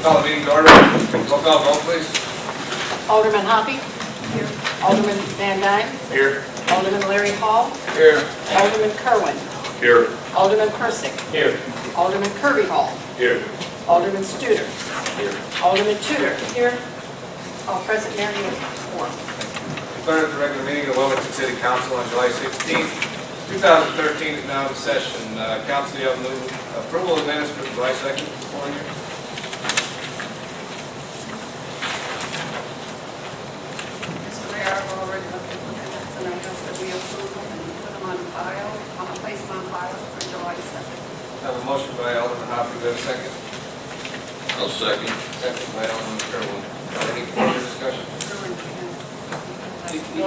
Call the meeting to order. Roll call vote, please. Alderman Hoppy. Here. Alderman Van Dyne. Here. Alderman Larry Hall. Here. Alderman Kerwin. Here. Alderman Persick. Here. Alderman Kirby Hall. Here. Alderman Studer. Here. Alderman Tudor. Here. All present, Mayor, you have quorum. Declare the regular meeting of Wilmington City Council on July 16th, 2013 is now in session. Council, you have approval of minutes for July 2nd before you. Mr. Mayor, I've already looked at the minutes and I ask that we approve them and put them on file, place them on file for July 2nd. I have a motion by Alderman Hoppy. Do I have a second? I'll second. Second by Alderman Kerwin. Any further discussion? You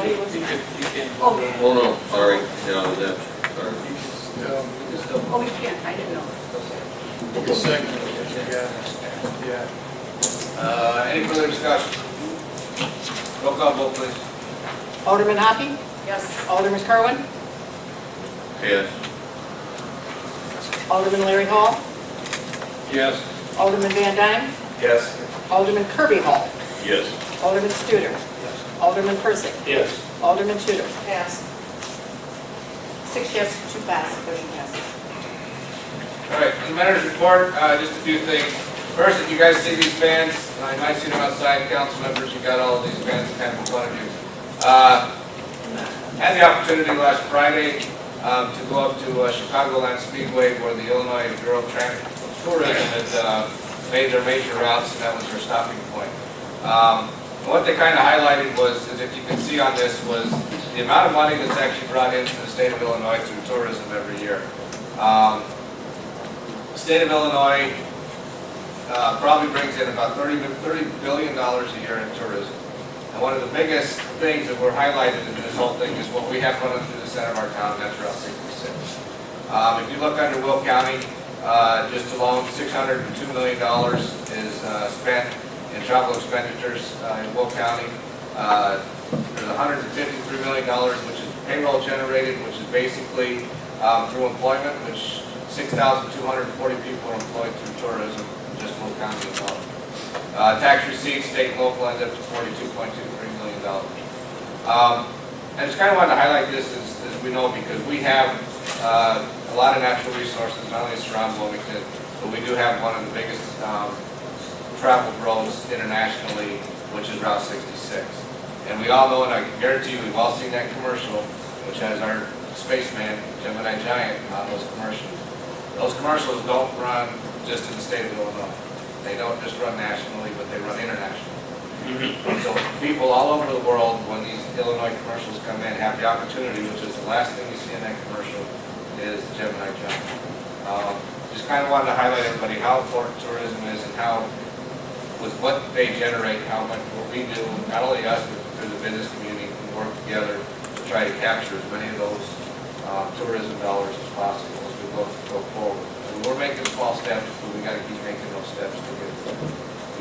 can. Oh, no, sorry. Yeah, that's, sorry. Oh, we can't, I didn't know. Any further discussion? Roll call vote, please. Alderman Hoppy. Yes. Alderman Kerwin. Yes. Alderman Larry Hall. Yes. Alderman Van Dyne. Yes. Alderman Kirby Hall. Yes. Alderman Studer. Alderman Persick. Yes. Alderman Tudor. Yes. 6 yes, 2 pass, motion passes. All right, in the matters report, just a few things. First, if you guys see these fans, you might see them outside, council members, you got all of these fans kind of in front of you. Had the opportunity last Friday to go up to Chicagoland Speedway where the Illinois Bureau of Tourism had made their major routes, and that was their stopping point. And what they kind of highlighted was, as if you can see on this, was the amount of money that's actually brought into the state of Illinois through tourism every year. The state of Illinois probably brings in about $30 billion a year in tourism. And one of the biggest things that we're highlighted in this whole thing is what we have running through the center of our town, that's Route 66. If you look under Will County, just alone $602 million is spent in travel expenditures in Will County. There's $153 million, which is payroll generated, which is basically through employment, which 6,240 people are employed through tourism in just Will County alone. Tax receipts, state and local, ends up to $42.23 million. I just kind of wanted to highlight this as we know, because we have a lot of natural resources, not only surround Wilmington, but we do have one of the biggest travel roads internationally, which is Route 66. And we all know, and I can guarantee you, we've all seen that commercial, which has our spaceman, Gemini Giant, on those commercials. Those commercials don't run just in the state of Illinois. They don't just run nationally, but they run internationally. So people all over the world, when these Illinois commercials come in, have the opportunity, which is the last thing you see in that commercial, is Gemini Giant. Just kind of wanted to highlight everybody how important tourism is and how, with what they generate, how much what we do, not only us, but through the business community, can work together to try to capture as many of those tourism dollars as possible as we go forward. And we're making small steps, but we got to keep making those steps to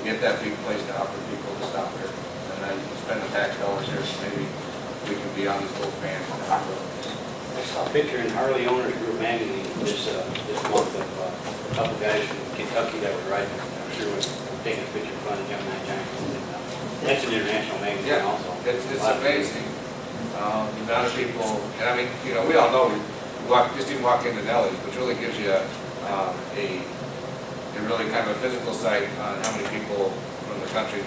get that big place to offer people to stop here. And then you can spend the tax dollars here, so maybe we can be on these little fans. I saw a picture in Harley Owners Group magazine this month of a couple guys from Kentucky that were riding. I'm sure was taking a picture in front of Gemini Giant. That's an international magazine also. It's amazing. The amount of people, and I mean, you know, we all know, just even walk into Nellie's, which really gives you a really kind of a physical sight on how many people from the country,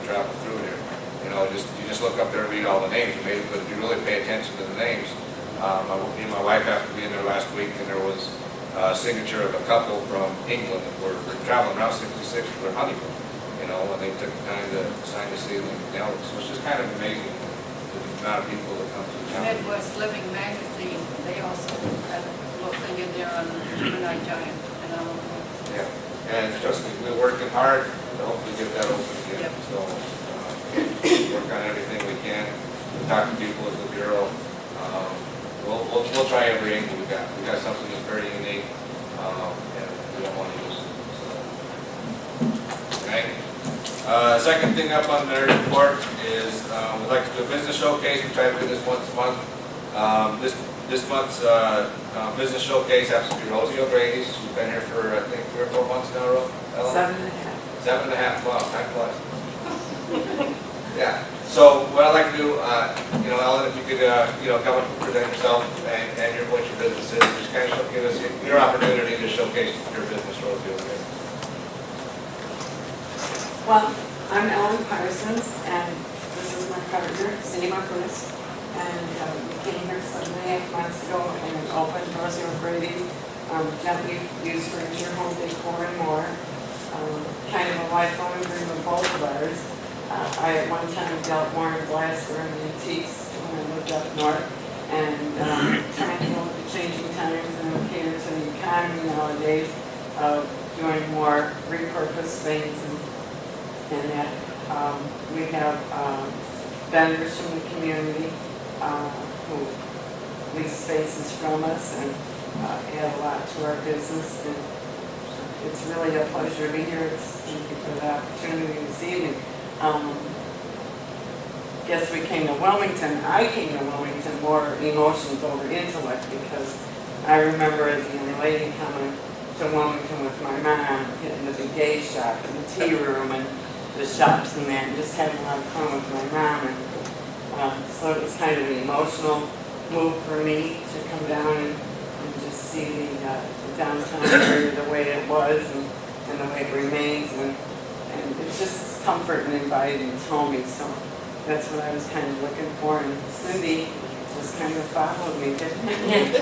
travel through here. You just look up there and read all the names, but if you really pay attention to the names, me and my wife happened to be in there last week, and there was a signature of a couple from England that were traveling Route 66 for their honeymoon. When they took the time to sign the seal and nail it. So it's just kind of amazing the amount of people that come to the town. Midwest Living magazine, they also had a little thing in there on the Gemini Giant. Yeah, and trust me, we're working hard to hopefully get that open again. Yep. So work on everything we can. Talk to people at the Bureau. We'll try every angle we got. We got something that's very unique, and we don't want to lose it. So, okay. Second thing up on their report is we'd like to do a business showcase. We try to do this once a month. This month's business showcase happens to be Rosie O'Grady's. She's been here for, I think, 3 or 4 months now, Ella? 7.5. 7.5 come and present yourself and what your business is. Just kind of give us your opportunity to showcase your business, Rosie, over here. Well, I'm Ellen Parsons, and this is my partner, Cindy Marcus. And we came here 7.5 months ago and opened Rosie O'Grady, gently used furniture, home decor, and more. Kind of a lifelong dream of both of ours. I at one time dealt more in glassware and antiques when I lived up north, and trying to look at changing times and cater to the economy nowadays of doing more repurposed things and that. We have vendors from the community who lease spaces from us and add a lot to our business. And it's really a pleasure to be here. Thank you for the opportunity this evening. Guess we came to Wilmington. I came to Wilmington more emotions over intellect, because I remember as a young lady coming to Wilmington with my mom, hitting the big gay shop and the tea room and the shops and that, and just having a lot of fun with my mom. And so it was kind of an emotional move for me to come down and just see the downtown area the way it was and the way it remains. And it's just comfort and inviting and homey. So that's what I was kind of looking for. And Cindy just kind of followed me, didn't it?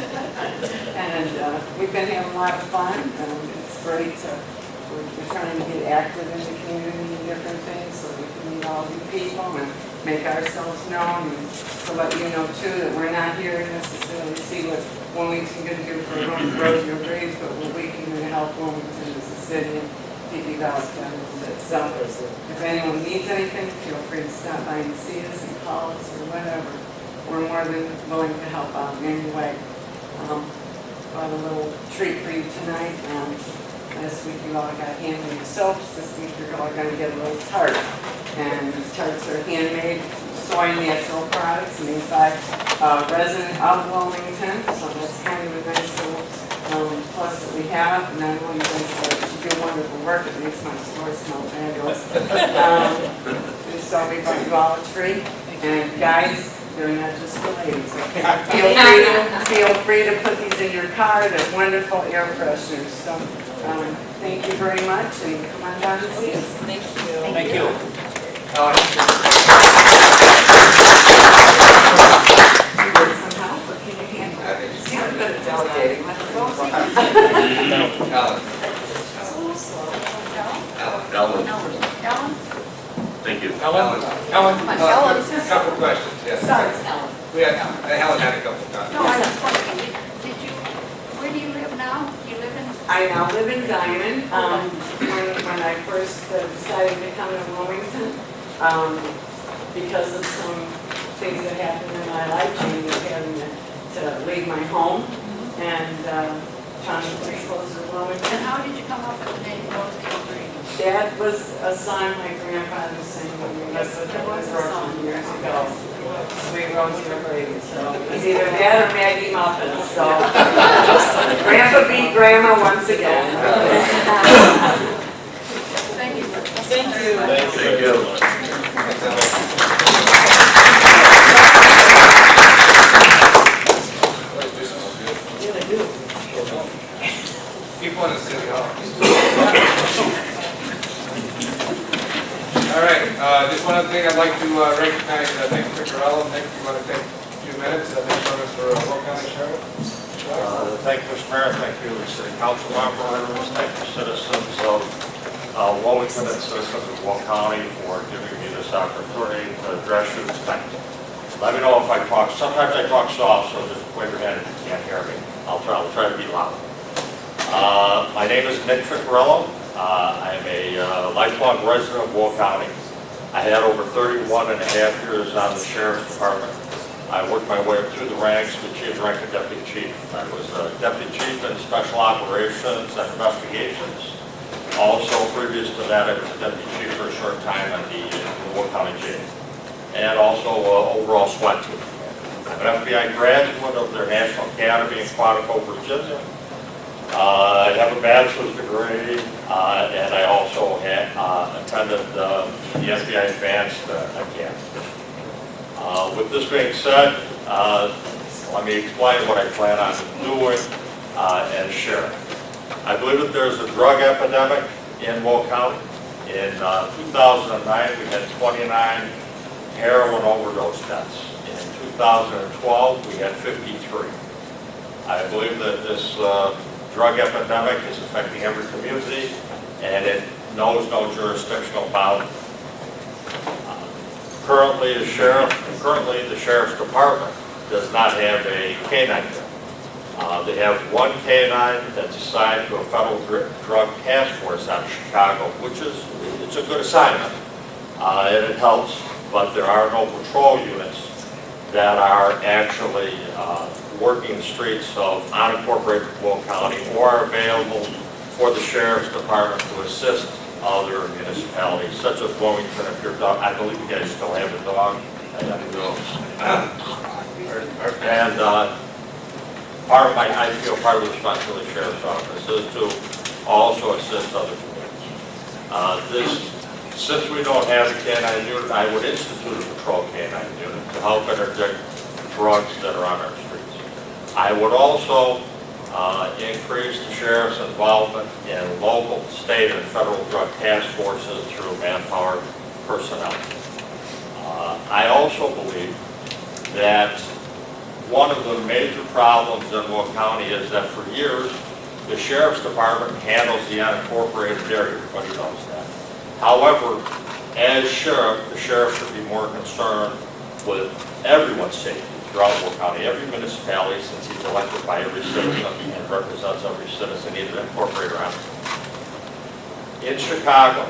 And we've been having a lot of fun. It's great to, we're trying to get active in the community and different things so we can meet all new people and make ourselves known, and to let you know too that we're not here to necessarily see what Wilmington can do for Rosie O'Grady, but what we can do to help Wilmington as a city and be developed a little bit. So if anyone needs anything, feel free to stop by and see us and call us or whatever. We're more than willing to help out in any way. Got a little treat for you tonight. Last week you all got handmade soaps. This week you're all going to get a little tart. And these tarts are handmade soy natural products made by a resident of Wilmington. So that's kind of a nice little plus that we have. And I know you guys do wonderful work. It makes my store smell fabulous. And so we brought you all a treat. And guys, they're not just for ladies. Feel free to put these in your car. They're wonderful air fresheners. So thank you very much, and come on down and see us. Thank you. Thank you. You need some help, or can you handle it? You're good at delegating. Ellen, Ellen? thank you. Ellen, a couple questions, yes. Sorry, it's Ellen. Helen had a couple of questions. No, I was wondering, where do you live now? You live in? I now live in Diamond. When I first decided to come to Wilmington, because of some things that happened in my life, change of having to leave my home and trying to stay closer to Wilmington. And how did you come up with the name Rosie O'Grady? That was a song my grandfather sang when we lived with him in Brooklyn years ago. Sweet Rosie O'Grady. So it was either that or Maggie Muffins. So Grandpa beat Grandma once again. Thank you. Thank you. Thank you. Thanks, Ellen. Those do smell good. Yeah, they do. Keep one in City Hall. All right, just one other thing I'd like to recognize Nick Piccarello. Nick, you want to take a few minutes? Nick runs for Will County Sheriff. Thank you, Mr. Mayor. Thank you, City Council members. Thank you, citizens of Wilmington and citizens of Will County for giving me this opportunity to address you tonight. Let me know if I talk. Sometimes I talk soft, so just wave your hand if you can't hear me. I'll try to be loud. My name is Nick Piccarello. I'm a lifelong resident of Will County. I had over 31 and a half years on the Sheriff's Department. I worked my way up through the ranks to chief rank of deputy chief. I was deputy chief in special operations and investigations. Also, previous to that, I was a deputy chief for a short time at the Will County Jail. And also overall SWAT team. I'm an FBI graduate of their National Academy in Quantico, Virginia. I have a bachelor's degree, and I also attended the FBI Advanced Academy. With this being said, Let me explain what I plan on doing as sheriff. I believe that there's a drug epidemic in Will County. In 2009, we had 29 heroin overdose deaths. In 2012, we had 53. I believe that this drug epidemic is affecting every community, and it knows no jurisdictional bound. Currently, the sheriff's department does not have a canine unit. They have one canine that's assigned to a federal drug task force out of Chicago, which is, it's a good assignment, and it helps, but there are no patrol units that are actually working the streets of unincorporated Will County or are available for the sheriff's department to assist other municipalities, such as Wilmington. If your dog, I believe you guys still have a dog. And I feel part of the responsibility of the sheriff's office is to also assist other communities. Since we don't have a canine unit, I would institute a patrol canine unit to help interdict drugs that are on our streets. I would also increase the sheriff's involvement in local, state, and federal drug task forces through manpower personnel. I also believe that one of the major problems in Will County is that for years, the sheriff's department handles the unincorporated area. Everybody knows that. However, as sheriff, the sheriff should be more concerned with everyone's safety throughout Will County, every municipality, since he's elected by every citizen and represents every citizen, either incorporated or not. In Chicago,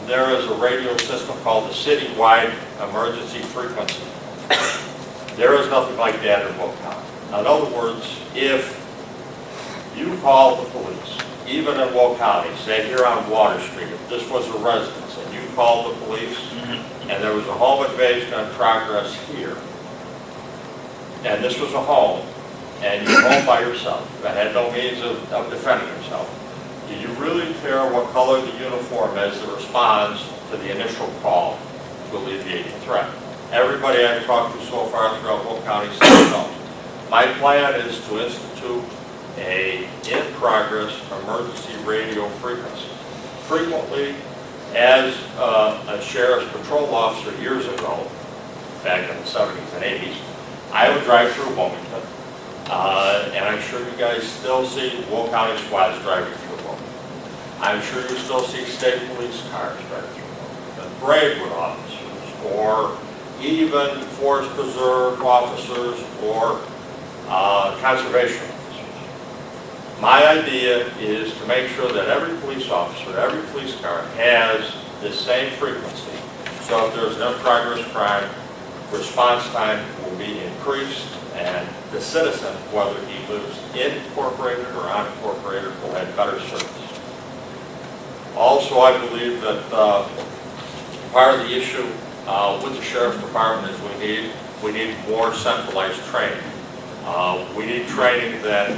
there is a radio system called the Citywide Emergency Frequency. There is nothing like that in Will County. In other words, if you call the police, even in Will County, say here on Water Street, if this was a residence and you called the police and there was a home invasion in progress here, and this was a home, and you're home by yourself and had no means of defending yourself, do you really care what color the uniform is that responds to the initial call to alleviate the threat? Everybody I've talked to so far throughout Will County says no. My plan is to institute a in-progress emergency radio frequency. Frequently, as a sheriff's patrol officer years ago, back in the 70s and 80s, I would drive through Wilmington, and I'm sure you guys still see Will County squads driving through Wilmington. I'm sure you still see state police cars driving through Wilmington, Braidwood officers, or even Forest Preserve officers or conservation officers. My idea is to make sure that every police officer, every police car has the same frequency. So if there's an in-progress crime, response time will be increased, and the citizen, whether he lives incorporated or unincorporated, will have better service. Also, I believe that part of the issue with the sheriff's department is we need more centralized training. We need training that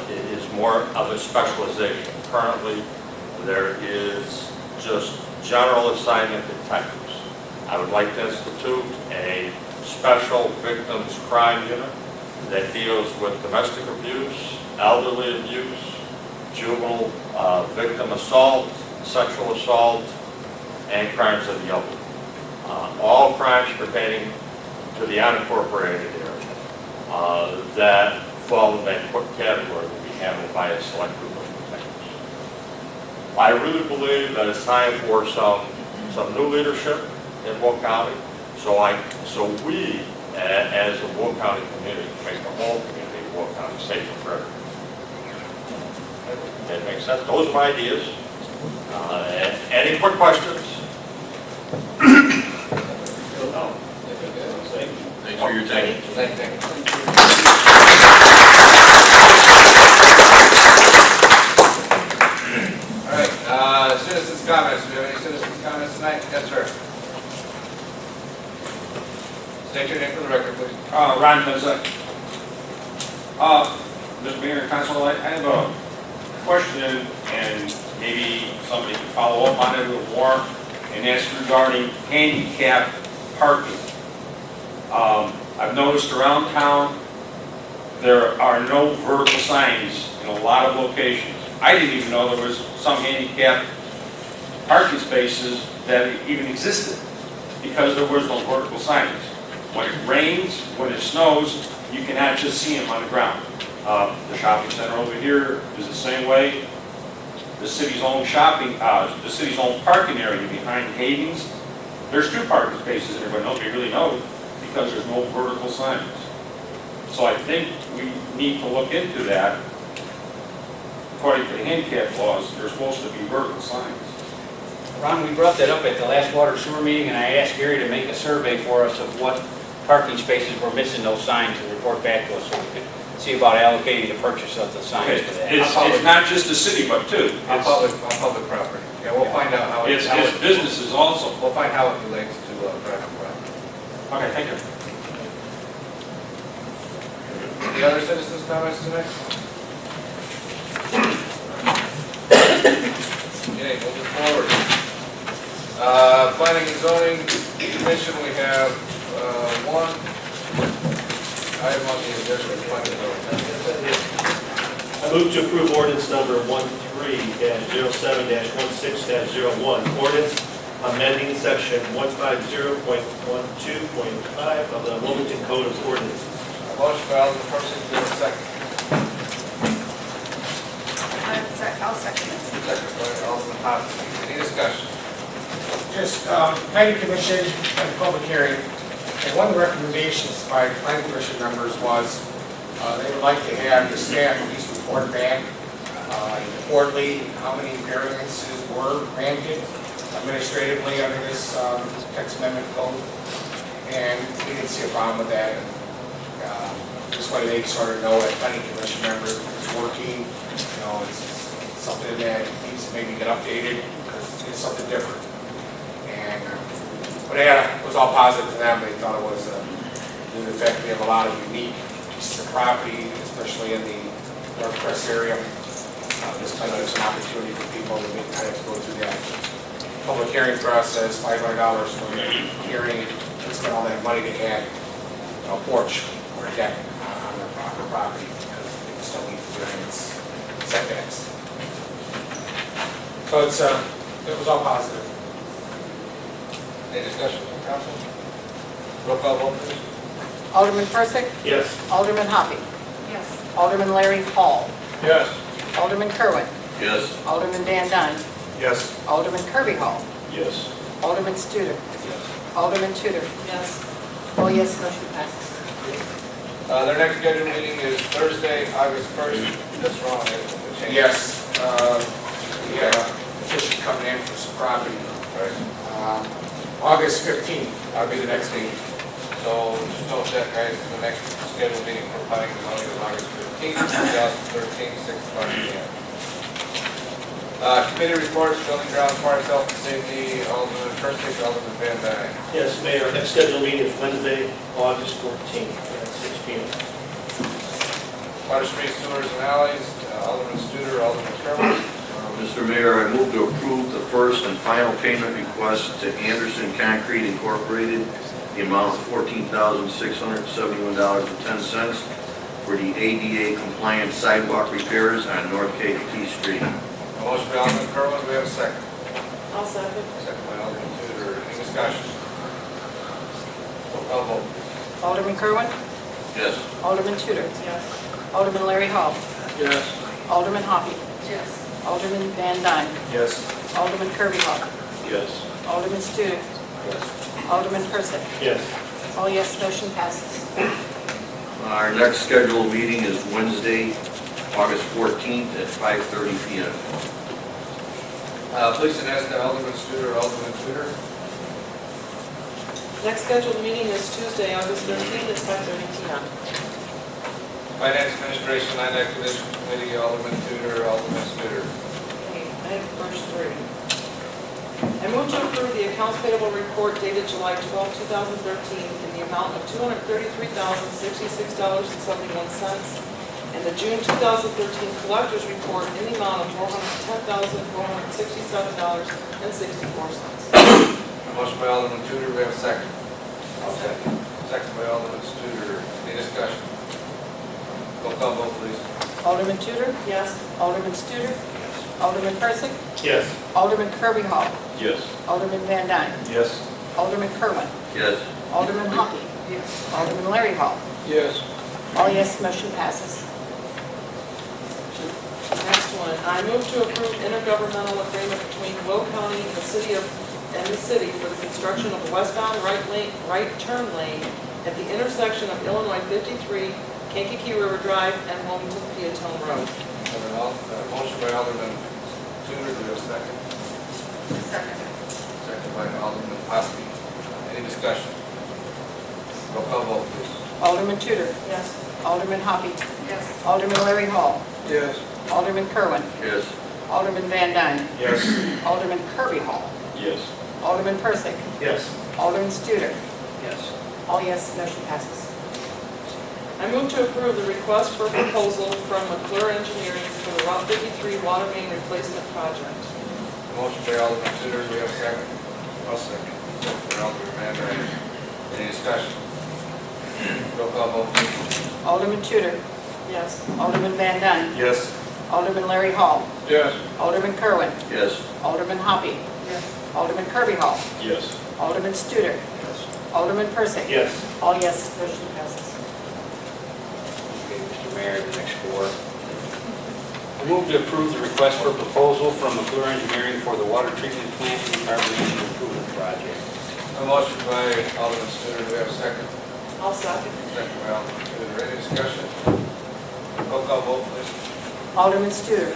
is more of a specialization. Currently, there is just general assignment detectives. I would like to institute a special victims crime unit that deals with domestic abuse, elderly abuse, juvenile victim assault, sexual assault, and crimes of the elderly. All crimes pertaining to the unincorporated area that fall in that category will be handled by a select group of detectives. I really believe that it's time for some new leadership in Will County, so we, as a Will County community, make the whole community of Will County safer for everyone. That makes sense. Those are my ideas. Any quick questions? No. Thanks for your time. Thank you. All right, citizens' comments. Do we have any citizens' comments tonight? Yes, sir. State your name for the record, please. Ron Mezek. Mr. Mayor and Council, I have a question, and maybe somebody can follow up on it a little more, and that's regarding handicap parking. I've noticed around town, there are no vertical signs in a lot of locations. I didn't even know there was some handicapped parking spaces that even existed because there was no vertical signs. When it rains, when it snows, you cannot just see them on the ground. The shopping center over here is the same way. The city's own the city's own parking area behind Hayden's, there's 2 parking spaces in there, but nobody really knows because there's no vertical signs. So I think we need to look into that. According to the handicap laws, there's supposed to be vertical signs. Ron, we brought that up at the last water sewer meeting, and I asked Gary to make a survey for us of what parking spaces were missing those signs and report back to us so we could see about allocating the purchase of the signs for that. It's not just the city, but too. On public property. Yeah, we'll find out how It's businesses also. We'll find how it relates to private property. Okay, thank you. Any other citizens' comments tonight? Okay, moving forward. Planning and zoning commission, we have one item on the agenda. Planning and zoning. I move to approve ordinance number 13-07-16-01, ordinance amending section 150.12.5 of the Wilmington Code of Ordinances. Motion by Alderman Persick, do we have a second? I'll second it. Second by Alderman Hopkins. Any discussion? Just, planning commission at the public hearing, and one of the recommendations by planning commission members was they would like to have the staff at least report back quarterly how many variances were granted administratively under this text amendment code, and we didn't see a problem with that. This way they sort of know that planning commission member is working, you know, it's something that needs to maybe get updated because it's something different. And but yeah, it was all positive to them. They thought it was due to the fact we have a lot of unique pieces of property, especially in the Northwest area. This might give an opportunity for people to make kind of go through that public hearing process, $500 for the hearing, and spend all that money to add a porch or a deck on their property because they still need variance setbacks. So it was all positive. Any discussion from council? Roll call vote, please. Alderman Persick. Yes. Alderman Hoppy. Yes. Alderman Larry Hall. Yes. Alderman Kerwin. Yes. Alderman Van Dyne. Yes. Alderman Kirby Hall. Yes. Alderman Studer. Alderman Tudor. Yes. Oh yes, motion passes. Their next scheduled meeting is Thursday, August 1st. That's wrong, it's changed. Yes, we have a petition coming in for some property. Right. August 15th, that'll be the next meeting. So just don't check, guys, the next scheduled meeting for planning and zoning is August 15th, 2013, 6 o'clock p.m. Committee reports, building grounds, parks, health and safety, Alderman Persick, Alderman Van Dyne. Yes, Mayor, next scheduled meeting is Wednesday, August 14th at 6 p.m. Water streets, sewers, and alleys, Alderman Studer, Alderman Kerwin. Mr. Mayor, I move to approve the first and final payment request to Anderson Concrete Incorporated, the amount of $14,671.10 for the ADA compliant sidewalk repairs on North Kankakee Street. A motion by Alderman Kerwin, do we have a second? I'll second. Second by Alderman Tudor, any discussion? Roll call vote. Alderman Kerwin. Yes. Alderman Tudor. Yes. Alderman Larry Hall. Yes. Alderman Hoppy. Yes. Alderman Van Dyne. Yes. Alderman Kirby Hall. Yes. Alderman Studer. Yes. Alderman Persick. Yes. Oh yes, motion passes. Our next scheduled meeting is Wednesday, August 14th at 5:30 p.m. Please ask Alderman Studer, Alderman Tudor. Next scheduled meeting is Tuesday, August 13th at 5:30 p.m. Finance Administration Land Acquisition Committee, Alderman Tudor, Alderman Studer. Okay, I have first reading. I move to approve the accounts payable report dated July 12, 2013 in the amount of $233,066.71 and the June 2013 collector's report in the amount of $410,467.64. Motion by Alderman Tudor, we have a second. I'll second. Second by Alderman Studer. Any discussion? Roll call vote, please. Alderman Tudor? Yes. Alderman Studer? Alderman Persick? Yes. Alderman Kirby Hall? Yes. Alderman Van Dyne? Yes. Alderman Kerwin? Yes. Alderman Hoppy? Yes. Alderman Larry Hall? Yes. All yes, motion passes. Next one, I move to approve intergovernmental agreement between Will County and the city for the construction of a westbound right turn lane at the intersection of Illinois 53, Kankakee River Drive, and Wilmington Peatone Road. Motion by Alderman Tudor, do we have a second? Second. Second by Alderman Hoppy. Any discussion? Roll call vote, please. Alderman Tudor? Yes. Alderman Hoppy? Yes. Alderman Larry Hall? Yes. Alderman Kerwin? Yes. Alderman Van Dyne? Yes. Alderman Kirby Hall? Yes. Alderman Persick? Yes. Alderman Studer? Yes. All yes, motion passes. I move to approve the request for proposal from McClure Engineering for the Route 53 water main replacement project. Motion by Alderman Tudor, do we have a second? I'll second. Second by Alderman Van Dyne. Any discussion? Roll call vote, please. Alderman Tudor? Yes. Alderman Van Dyne? Yes. Alderman Larry Hall? Yes. Alderman Kerwin? Yes. Alderman Hoppy? Yes. Alderman Kirby Hall? Yes. Alderman Studer? Alderman Persick? Yes. All yes, motion passes. Okay, Mr. Mayor, the next four. I move to approve the request for proposal from McClure Engineering for the water treatment plant decarbonization improvement project. A motion by Alderman Studer, do we have a second? I'll second. Second by Alderman Tudor. Any discussion? Roll call vote, please. Alderman Studer?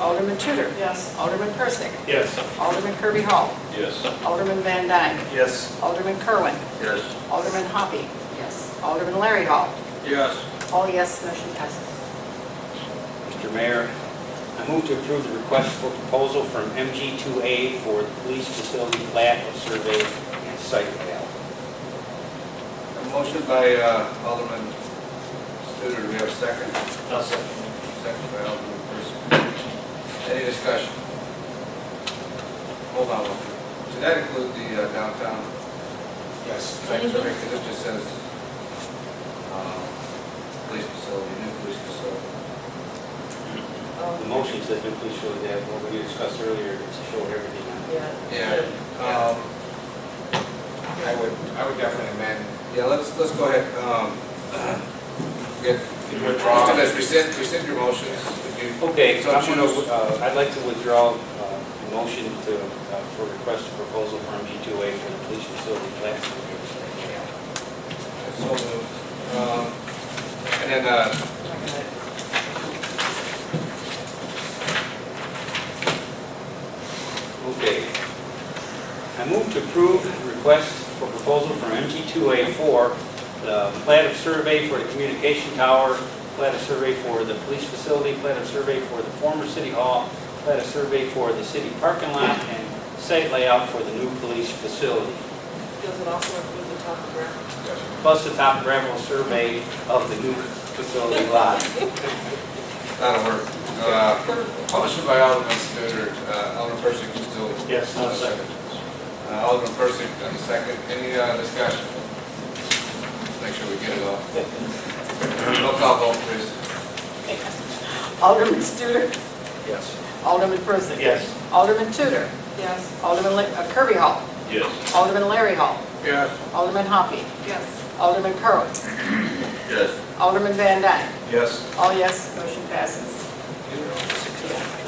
Alderman Tudor? Yes. Alderman Persick? Yes. Alderman Kirby Hall? Yes. Alderman Van Dyne? Yes. Alderman Kerwin? Yes. Alderman Hoppy? Yes. Alderman Larry Hall? Yes. All yes, motion passes. Mr. Mayor, I move to approve the request for proposal from MG2A for the police facility plat of survey and site layout. A motion by Alderman Studer, do we have a second? I'll second. Second by Alderman Persick. Any discussion? Hold on. Does that include the downtown? Yes. Because it just says police facility, new police facility. The motion says new police facility, that what we discussed earlier, to show everything on it. Yeah. Yeah. I would definitely amend. Yeah, let's go ahead. Withdraw. Rescind your motions. If you- Okay, so I'm gonna, choose. I'd like to withdraw the motion to, for request of proposal from MG2A for the police facility plat. So moved. And then, Okay. I move to approve the request for proposal from MG2A for the plat of survey for the communication tower, plat of survey for the police facility, plat of survey for the former city hall, plat of survey for the city parking lot, and site layout for the new police facility, Does it also include the topographic? plus the topographical survey of the new facility lot. that'll work. Motion by Alderman Studer, Alderman Persick, you still? Yes, I'll second. Alderman Persick, on the second. Any discussion? Make sure we get it off. Roll call vote, please. Alderman Studer? Yes. Alderman Persick? Yes. Alderman Tudor? Yes. Alderman Kirby Hall? Yes. Alderman Larry Hall? Yes. Alderman Hoppy? Yes. Alderman Kerwin? Yes. Alderman Van Dyne? Yes. All yes, motion passes. Yeah,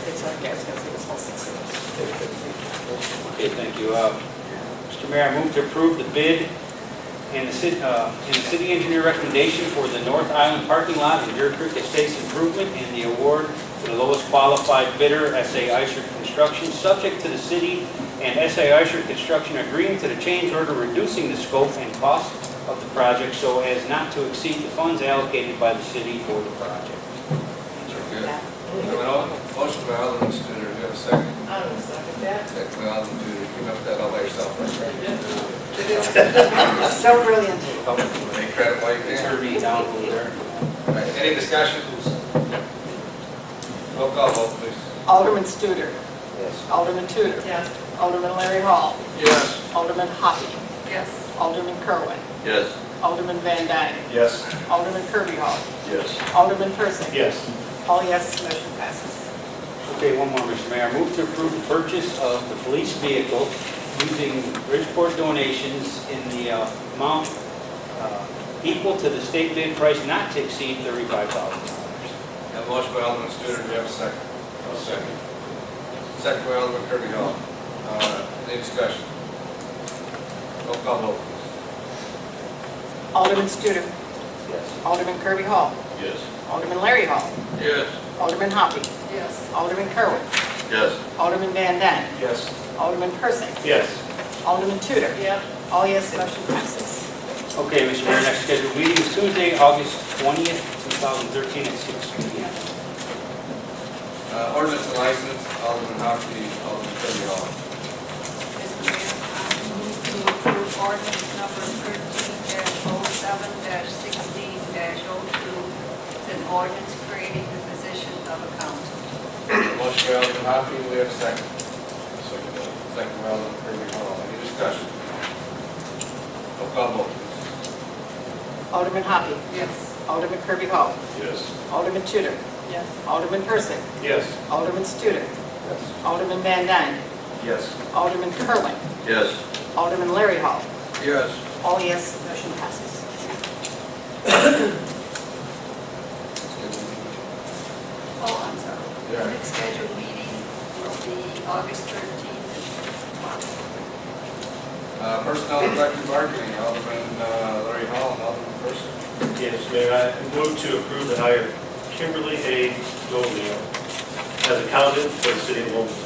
it's okay, I was gonna say it was all 6 of us. Okay, thank you. Mr. Mayor, I move to approve the bid and the city engineer recommendation for the North Island parking lot and Deer Creek Estates improvement and the award to the lowest qualified bidder, S.A. Eicher Construction, subject to the city and S.A. Eicher Construction agreeing to the change order reducing the scope and cost of the project so as not to exceed the funds allocated by the city for the project. Good. Motion by Alderman Studer, do you have a second? I will second that. Second by Alderman Tudor. You came up with that all by yourself, right? So brilliant. Take credit while you It's can. Herbie down over there. All right, any discussion? Roll call vote, please. Alderman Studer? Yes. Alderman Tudor? Yes. Alderman Larry Hall? Yes. Alderman Hoppy? Yes. Alderman Kerwin? Yes. Alderman Van Dyne. Yes. Alderman Kirby Hall. Yes. Alderman Persick. Yes. All yes, motion passes. Okay, one more, Mr. Mayor. I move to approve the purchase of the police vehicle using Bridgeport donations in the amount equal to the state bid price not to exceed $35,000. Have a motion by Alderman Studer, do we have a second? I'll second. Second by Alderman Kirby Hall. Any discussion? Roll call vote, please. Alderman Studer. Yes. Alderman Kirby Hall. Yes. Alderman Larry Hall. Yes. Alderman Hoppy. Yes. Alderman Kerwin. Yes. Alderman Van Dyne. Yes. Alderman Persick. Yes. Alderman Tudor. Yep. All yes, motion passes. Okay, Mr. Mayor, next scheduled meeting is Tuesday, August 20th, 2013 at 6 p.m. Ordinance and license, Alderman Hoppy, Alderman Kirby Hall. Mr. Mayor, I move to approve ordinance number 13-07-16-02. It's an ordinance creating the position of accountant. Motion by Alderman Hoppy, do we have a second? Second by Alderman Kirby Hall. Any discussion? Roll call vote, please. Alderman Hoppy. Yes. Alderman Kirby Hall. Yes. Alderman Tudor. Yes. Alderman Persick. Yes. Alderman Studer. Yes. Alderman Van Dyne. Yes. Alderman Kerwin. Yes. Alderman Larry Hall. Yes. All yes, motion passes. Oh, I'm sorry. Yeah. The next scheduled meeting will be August 13th. Personnel and collective bargaining, Alderman Larry Hall and Alderman Persick. Yes, Mayor, I move to approve the hire of Kimberly A. Dolio as accountant for the city of Wilmington.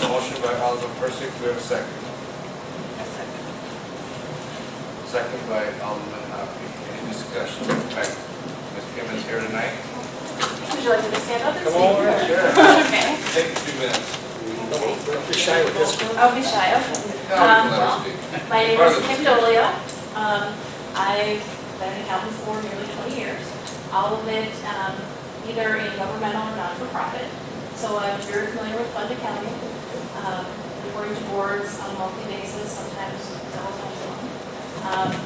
Motion by Alderman Persick, do we have a second? Second by Alderman Hoppy. Any discussion? In fact, Ms. Kim is here tonight. Would you like me to stand up and Come on, sure. Okay. Take a few minutes. You're shy with this one. I'll be shy, okay. No, you can let her speak. My name Part is of the- Kim Dolio. I've been an accountant for nearly 20 years. All of it either in governmental or not-for-profit. So I'm very familiar with fund accounting, reporting to boards on a monthly basis, sometimes several times a month.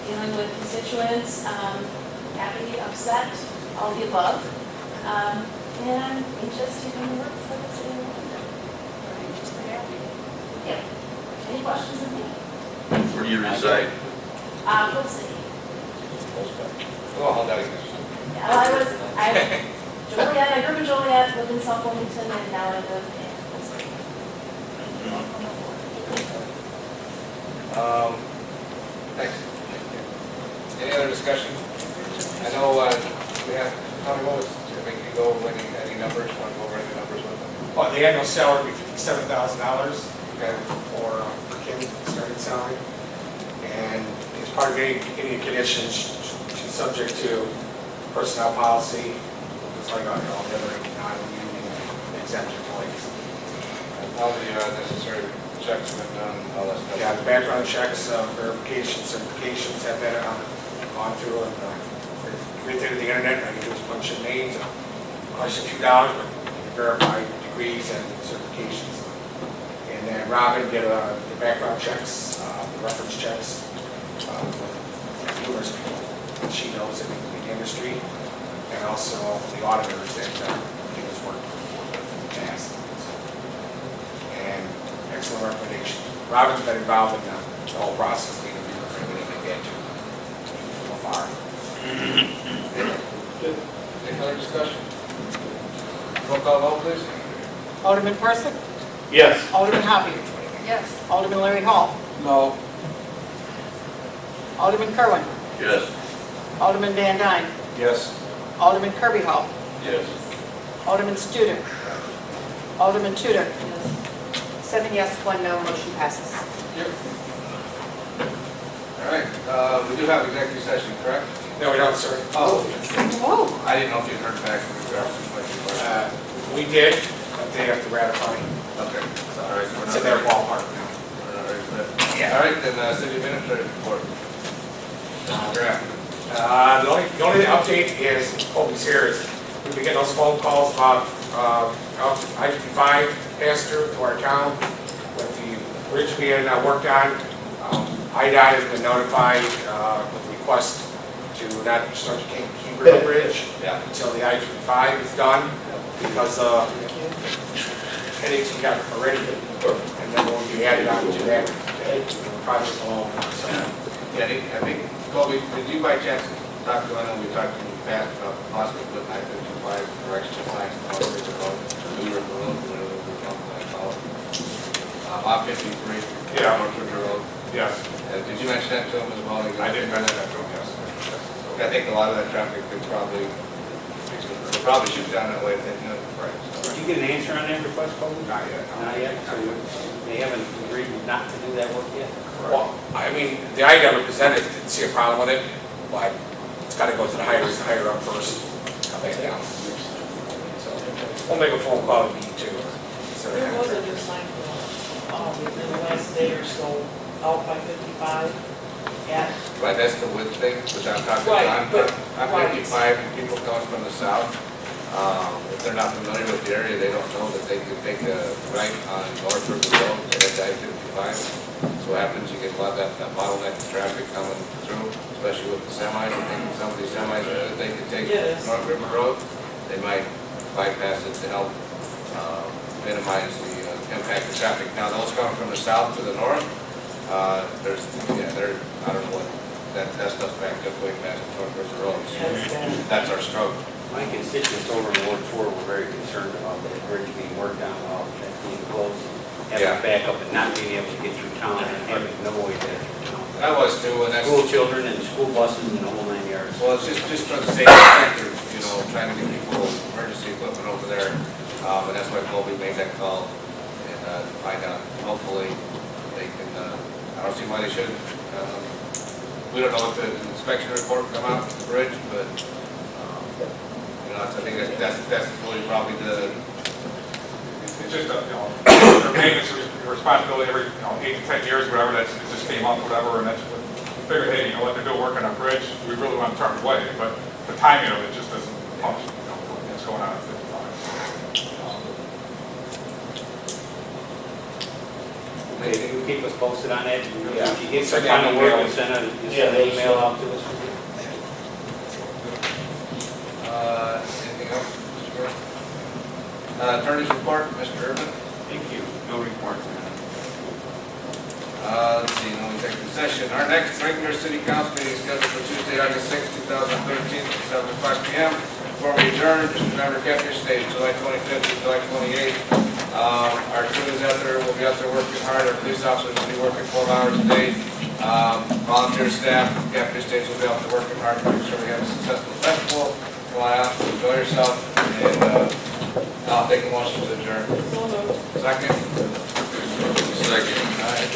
Dealing with constituents, happy, upset, all the above. And anxious to come to work for the city of Wilmington. Just happy. Yeah. Any questions of me? Where do you reside? Full city. Oh, hold that again. Yeah, I Joliet, I grew up in Joliet, lived in South Wilmington, and now I live in Full City. Thanks. Any other discussion? I know we have, Tommy, what was, I mean, you go over any numbers, want to go over any numbers with them? Well, the annual salary would be $57,000 Okay. for Kim, starting salary. And as part of any conditions, she's subject to personnel policy, just like all the other non-union exempt employees. And all the necessary checks have been done, all that stuff? Yeah, the background checks, verifications, certifications have been gone through, and read through the internet, I can do a bunch of names, cost a few dollars, but you can verify degrees and certifications. And then Robin did the background checks, the reference checks, with numerous people that she knows in the industry, and also the auditors that he was working with in the past. And excellent recommendation. Robin's been involved in the whole process, the interview, and everything they get to so far. Good. Any other discussion? Roll call vote, please. Alderman Persick. Yes. Alderman Hoppy. Yes. Alderman Larry Hall. No. Alderman Kerwin. Yes. Alderman Van Dyne. Yes. Alderman Kirby Hall. Yes. Alderman Studer. Alderman Tudor. 7 yes, 1 no, motion passes. Yep. All right, we do have executive session, correct? No, we don't, sir. Oh, Whoa. I didn't know if you heard back from the draft. We did, but they have to ratify. Okay. All right, so we're It's not in their ready. ballpark now. We're not ready for that. All right, then, city administrator report. Mr. Graff. The only update is, Colby's here, is we've been getting those phone calls about I-55 pass through to our town with the bridge being worked on. IDOT has been notified with request to not start the Kingbridge Bridge Yeah. until the I-35 is done, because headaches we got already, and then we'll be added on to that project alone. So, Yeah, I think, Colby, did you by chance talk to, I know we talked to Pat about possibly putting I-55 directional lines on the road, New River Road, whatever we call it. Lot 53. Yeah. North River Road. Yes, Did you mention that to him as well? I did mention that to him, yes. I think a lot of that traffic could probably shoot down that way if they knew. Right. Did you get an answer on that request, Colby? Not yet. Not yet, so they haven't agreed not to do that work yet? well, I mean, the IDOT representative didn't see a problem with it, but it's got to go to the higher up first, come back down. So we'll make a phone call to B2. There was a new sign in the last day or so out by 55 at, Right, that's the wood thing, which I'm talking Right, about. but- I'm right. 55, and people coming from the south, if they're not familiar with the area, they don't know that they could take a right on North River Road to head to I-55. So what happens, you get a lot of that bottleneck of traffic coming through, especially with the semis. I think some of these semis, that they could take Yes. North River Road, they might bypass it to help minimize the impact of traffic. Now, those coming from the south to the north, I don't know what, that stuff's backed up way past North River Road. So that's our struggle. My constituents over in Ward 4 were very concerned about that bridge being worked on while that being closed. Having Yeah. to back up and not being able to get through town and having no way to get through town. I was too, and that's, School children and school buses and the whole 9 yards. well, it's just for the safety factor, trying to get people emergency equipment over there. And that's why Colby made that call and find out, hopefully, they can, I don't see why they shouldn't. We don't know what the inspection report come out of the bridge, but, I think that's really probably It's just, their maintenance responsibility every, 8 to 10 years, whatever, it just came up, whatever, and that's what, we figured, hey, you know what, they're doing work on a bridge, we really want to turn it away, but the timing of it just doesn't function, what's going on at 55. Okay, can you keep us posted on that? Yeah. If you get some Send out kind of an work, email. send an email out to us. Anything else, Mr. Burr? Attorney's report, Mr. Urban. Thank you. No report. Let's see, no executive session. Our next regular city council meeting is scheduled for Tuesday, August 6, 2013, at 7 o'clock p.m. Before we adjourn, just remember Catfish Day, July 25th to July 28th. Our crew is out there, will be out there working hard. Our police officers will be working 12 hours a day. Volunteer staff, Catfish Days will be out there working hard to make sure we have a successful festival. Go on out, enjoy yourself, and I'll take a motion to adjourn. so moved. Second? Second.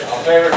All in favor?